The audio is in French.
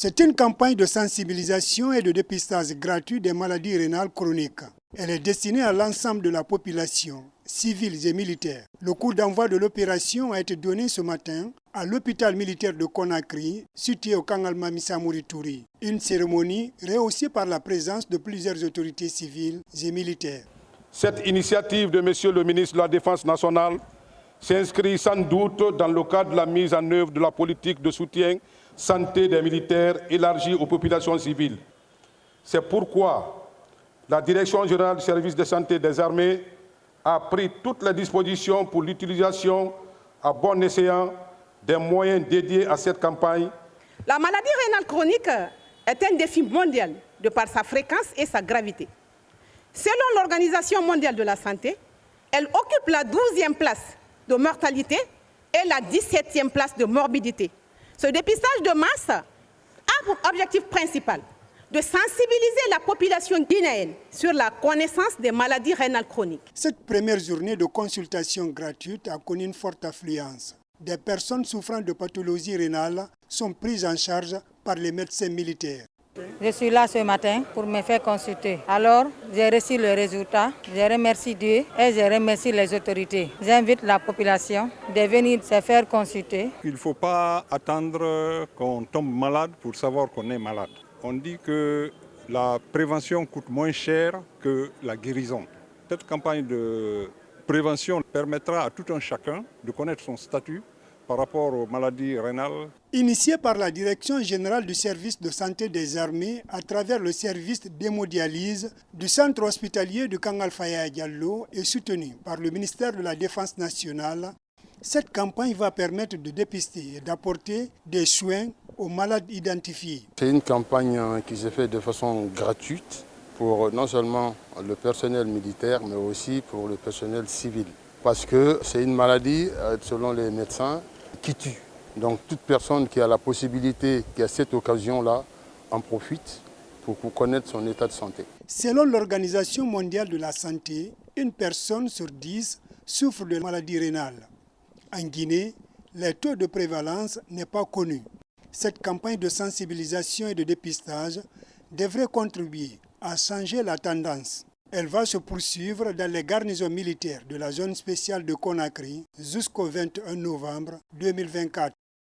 C'est une campagne de sensibilisation et de dépistage gratuit des maladies rénales chroniques. Elle est destinée à l'ensemble de la population, civile et militaire. Le coup d'envoi de l'opération a été donné ce matin à l'hôpital militaire de Conakry, situé au camp Almami Samori Touré. Une cérémonie rehaussée par la présence de plusieurs autorités civiles et militaires. Cette initiative de M. le ministre de la Défense nationale s'inscrit sans doute dans le cadre de la mise en œuvre de la politique de soutien santé des militaires élargie aux populations civiles. C'est pourquoi la Direction générale du service de santé des armées a pris toutes les dispositions pour l'utilisation à bon escient des moyens dédiés à cette campagne. La maladie rénale chronique est un défi mondial de par sa fréquence et sa gravité. Selon l'Organisation mondiale de la santé, elle occupe la 12e place de mortalité et la 17e place de morbidité. Ce dépistage de masse a pour objectif principal de sensibiliser la population guinéenne sur la connaissance des maladies rénales chroniques. Cette première journée de consultation gratuite a connu une forte affluence. Des personnes souffrant de pathologies rénales sont prises en charge par les médecins militaires. Je suis là ce matin pour me faire consulter. Alors, j'ai reçu le résultat. Je remercie Dieu et je remercie les autorités. J'invite la population de venir se faire consulter. Il ne faut pas attendre qu'on tombe malade pour savoir qu'on est malade. On dit que la prévention coûte moins cher que la guérison. Cette campagne de prévention permettra à tout un chacun de connaître son statut par rapport aux maladies rénales. Initiée par la Direction générale du service de santé des armées à travers le service d'hémodialyse du centre hospitalier de Kangal Faya Diallo et soutenue par le ministère de la Défense nationale, cette campagne va permettre de dépister et d'apporter des soins aux malades identifiés. C'est une campagne qui se fait de façon gratuite pour non seulement le personnel militaire mais aussi pour le personnel civil. Parce que c'est une maladie, selon les médecins, qui tue. Donc toute personne qui a la possibilité, qui a cette occasion-là, en profite pour connaître son état de santé. Selon l'Organisation mondiale de la santé, une personne sur 10 souffre de maladie rénale. En Guinée, le taux de prévalence n'est pas connu. Cette campagne de sensibilisation et de dépistage devrait contribuer à changer la tendance. Elle va se poursuivre dans les garnisons militaires de la zone spéciale de Conakry jusqu'au 21 novembre 2024.